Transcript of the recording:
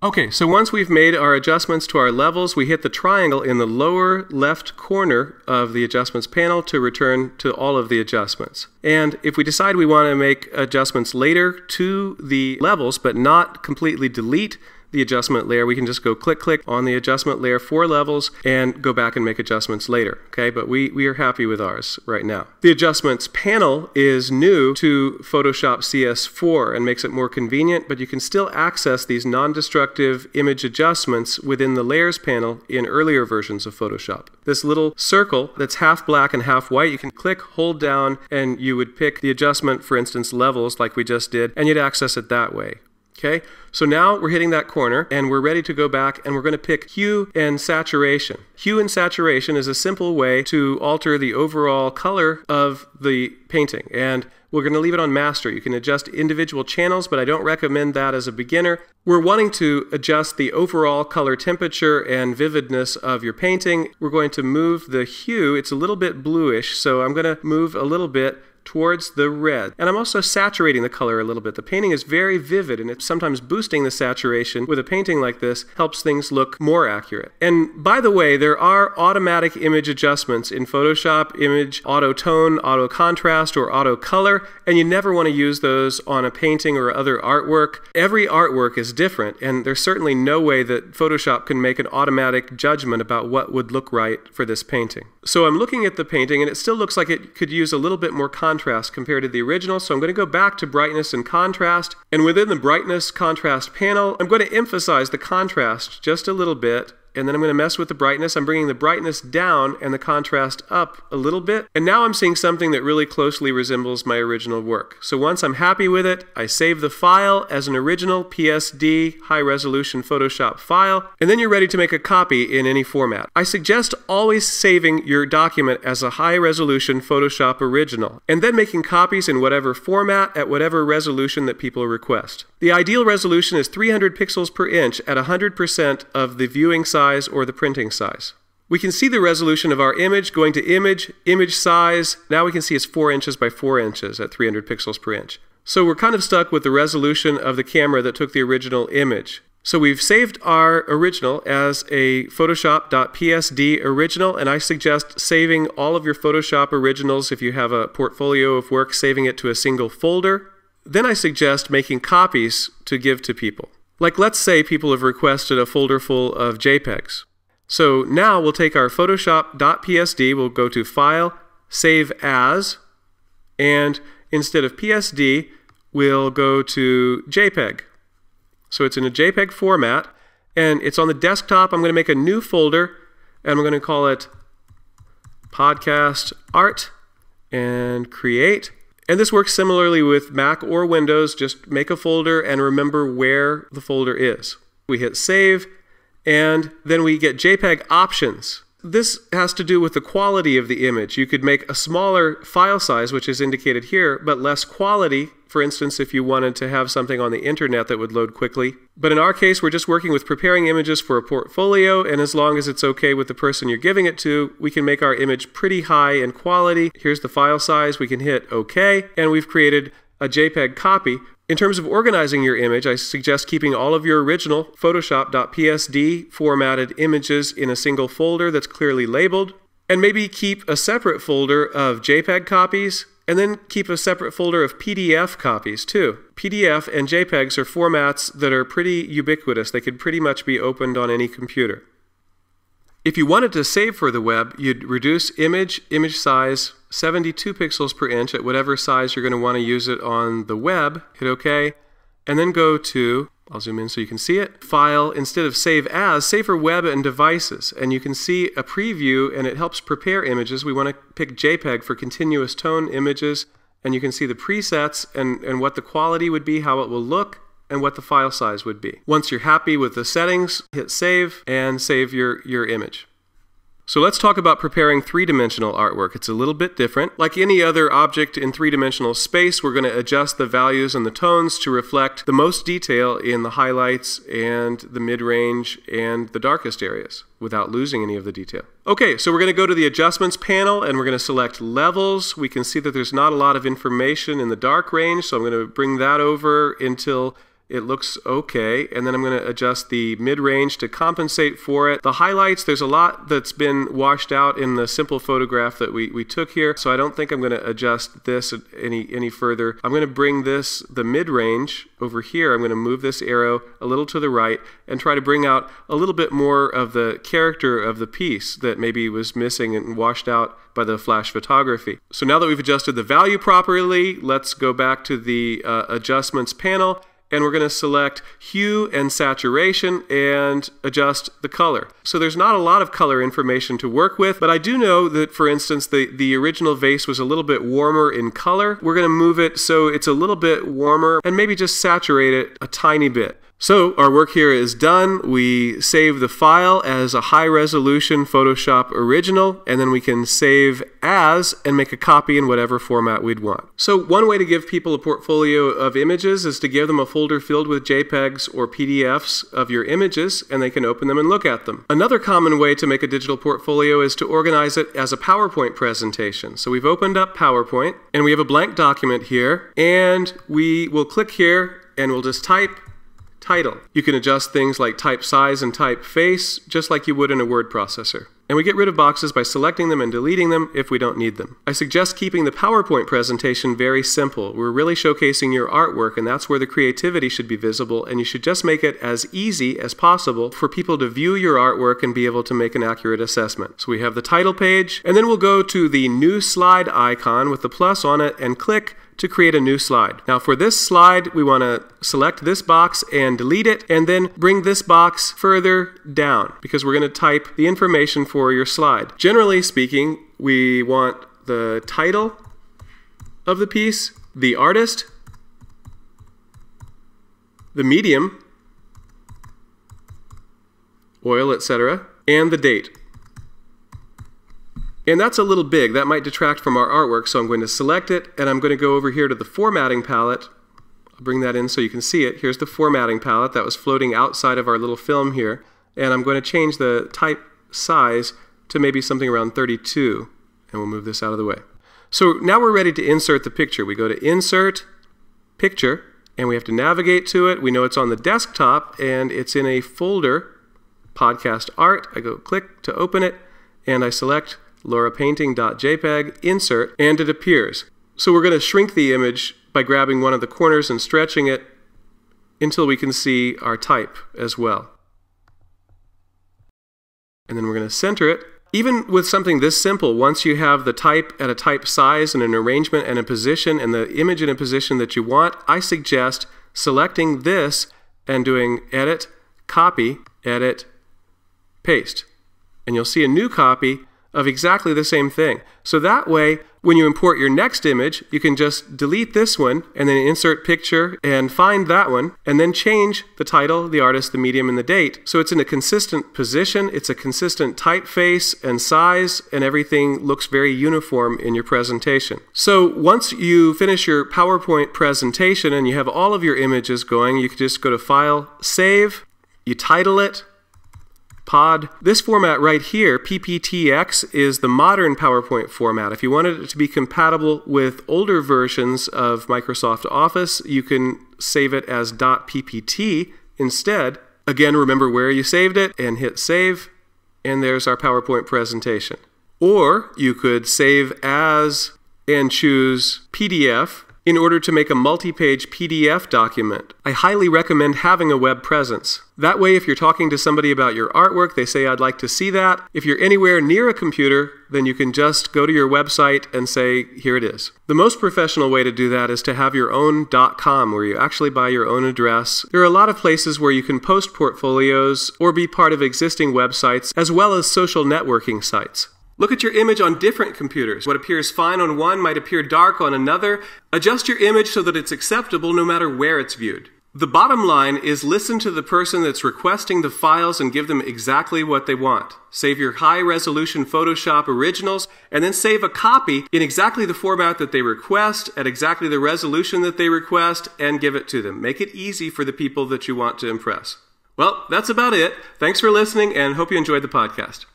Okay, so once we've made our adjustments to our levels, we hit the triangle in the lower left corner of the adjustments panel to return to all of the adjustments. And if we decide we want to make adjustments later to the levels but not completely delete the adjustment layer, we can just go click on the adjustment layer for levels and go back and make adjustments later. Okay, but we are happy with ours right now. The adjustments panel is new to Photoshop CS4 and makes it more convenient, but you can still access these non-destructive image adjustments within the layers panel in earlier versions of Photoshop. This little circle that's half black and half white, you can click, hold down, and you would pick the adjustment, for instance, levels like we just did, and you'd access it that way. Okay, so now we're hitting that corner and we're ready to go back and we're going to pick hue and saturation. Hue and saturation is a simple way to alter the overall color of the painting, and we're going to leave it on master. You can adjust individual channels, but I don't recommend that as a beginner. We're wanting to adjust the overall color temperature and vividness of your painting. We're going to move the hue. It's a little bit bluish, so I'm going to move a little bit towards the red. And I'm also saturating the color a little bit. The painting is very vivid, and it's sometimes boosting the saturation with a painting like this helps things look more accurate. And by the way, there are automatic image adjustments in Photoshop: image auto tone, auto contrast, or auto color, and you never want to use those on a painting or other artwork. Every artwork is different, and there's certainly no way that Photoshop can make an automatic judgment about what would look right for this painting. So I'm looking at the painting, and it still looks like it could use a little bit more contrast compared to the original, so I'm going to go back to brightness and contrast, and within the brightness contrast panel, I'm going to emphasize the contrast just a little bit, and then I'm going to mess with the brightness. I'm bringing the brightness down and the contrast up a little bit, and now I'm seeing something that really closely resembles my original work. So once I'm happy with it, I save the file as an original PSD high-resolution Photoshop file, and then you're ready to make a copy in any format. I suggest always saving your document as a high-resolution Photoshop original, and then making copies in whatever format at whatever resolution that people request. The ideal resolution is 300 pixels per inch at 100% of the viewing size or the printing size. We can see the resolution of our image going to image, image size. Now we can see it's 4 inches by 4 inches at 300 pixels per inch. So we're kind of stuck with the resolution of the camera that took the original image. So we've saved our original as a Photoshop.psd original, and I suggest saving all of your Photoshop originals, if you have a portfolio of work, saving it to a single folder. Then I suggest making copies to give to people. Like, let's say people have requested a folder full of JPEGs. So now we'll take our Photoshop.psd, we'll go to File, Save As, and instead of PSD, we'll go to JPEG. So it's in a JPEG format, and it's on the desktop. I'm going to make a new folder, and I'm going to call it Podcast Art, and create. And this works similarly with Mac or Windows. Just make a folder and remember where the folder is. We hit save, and then we get JPEG options. This has to do with the quality of the image. You could make a smaller file size, which is indicated here, but less quality. For instance, if you wanted to have something on the internet that would load quickly. But in our case, we're just working with preparing images for a portfolio, and as long as it's okay with the person you're giving it to, we can make our image pretty high in quality. Here's the file size. We can hit OK, and we've created a JPEG copy. In terms of organizing your image, I suggest keeping all of your original Photoshop.psd formatted images in a single folder that's clearly labeled, and maybe keep a separate folder of JPEG copies, and then keep a separate folder of PDF copies too. PDF and JPEGs are formats that are pretty ubiquitous. They could pretty much be opened on any computer. If you wanted to save for the web, you'd reduce image size 72 pixels per inch at whatever size you're going to want to use it on the web. Hit OK, and then go to, I'll zoom in so you can see it, File, instead of Save As, save for Web and Devices. And you can see a preview, and it helps prepare images. We want to pick JPEG for continuous tone images, and you can see the presets and what the quality would be, how it will look, and what the file size would be. Once you're happy with the settings, hit Save and save your image. So let's talk about preparing three-dimensional artwork. It's a little bit different. Like any other object in three-dimensional space, we're going to adjust the values and the tones to reflect the most detail in the highlights and the mid-range and the darkest areas without losing any of the detail. Okay, so we're going to go to the Adjustments panel and we're going to select Levels. We can see that there's not a lot of information in the dark range, so I'm going to bring that over until It looks okay, and then I'm going to adjust the mid-range to compensate for it. The highlights, there's a lot that's been washed out in the simple photograph that we took here, so I don't think I'm going to adjust this any further. I'm going to bring the mid-range over here. I'm going to move this arrow a little to the right and try to bring out a little bit more of the character of the piece that maybe was missing and washed out by the flash photography. So now that we've adjusted the value properly, let's go back to the adjustments panel, and we're going to select hue and saturation and adjust the color. So there's not a lot of color information to work with, but I do know that, for instance, the original vase was a little bit warmer in color. We're going to move it so it's a little bit warmer and maybe just saturate it a tiny bit. So our work here is done. We save the file as a high-resolution Photoshop original, and then we can save as and make a copy in whatever format we'd want. So one way to give people a portfolio of images is to give them a folder filled with JPEGs or PDFs of your images, and they can open them and look at them. Another common way to make a digital portfolio is to organize it as a PowerPoint presentation. So we've opened up PowerPoint, and we have a blank document here, and we will click here, and we'll just type title. You can adjust things like type size and typeface just like you would in a word processor. And we get rid of boxes by selecting them and deleting them if we don't need them. I suggest keeping the PowerPoint presentation very simple. We're really showcasing your artwork, and that's where the creativity should be visible, and you should just make it as easy as possible for people to view your artwork and be able to make an accurate assessment. So we have the title page, and then we'll go to the new slide icon with the plus on it and click to create a new slide. Now for this slide, we want to select this box and delete it, and then bring this box further down because we're going to type the information for your slide. Generally speaking, we want the title of the piece, the artist, the medium, oil, etc., and the date. And that's a little big. That might detract from our artwork, so I'm going to select it, and I'm going to go over here to the formatting palette. I'll bring that in so you can see it. Here's the formatting palette that was floating outside of our little film here, and I'm going to change the type size to maybe something around 32, and we'll move this out of the way. So now we're ready to insert the picture. We go to Insert, Picture, and we have to navigate to it. We know it's on the desktop, and it's in a folder, Podcast Art. I go click to open it, and I select laurapainting.jpg, insert, and it appears. So we're going to shrink the image by grabbing one of the corners and stretching it until we can see our type as well. And then we're going to center it. Even with something this simple, once you have the type at a type size and an arrangement and a position and the image in a position that you want, I suggest selecting this and doing Edit, Copy, Edit, Paste. And you'll see a new copy of exactly the same thing. So that way, when you import your next image, you can just delete this one and then insert picture and find that one and then change the title, the artist, the medium, and the date. So it's in a consistent position, it's a consistent typeface and size, and everything looks very uniform in your presentation. So once you finish your PowerPoint presentation and you have all of your images going, you can just go to File, Save, you title it, Pod. This format right here, PPTX, is the modern PowerPoint format. If you wanted it to be compatible with older versions of Microsoft Office, you can save it as .ppt instead. Again, remember where you saved it and hit Save, and there's our PowerPoint presentation. Or you could save as and choose PDF in order to make a multi-page PDF document. I highly recommend having a web presence. That way, if you're talking to somebody about your artwork, they say, I'd like to see that. If you're anywhere near a computer, then you can just go to your website and say, here it is. The most professional way to do that is to have your own .com, where you actually buy your own address. There are a lot of places where you can post portfolios or be part of existing websites, as well as social networking sites. Look at your image on different computers. What appears fine on one might appear dark on another. Adjust your image so that it's acceptable no matter where it's viewed. The bottom line is listen to the person that's requesting the files and give them exactly what they want. Save your high-resolution Photoshop originals and then save a copy in exactly the format that they request, at exactly the resolution that they request, and give it to them. Make it easy for the people that you want to impress. Well, that's about it. Thanks for listening and hope you enjoyed the podcast.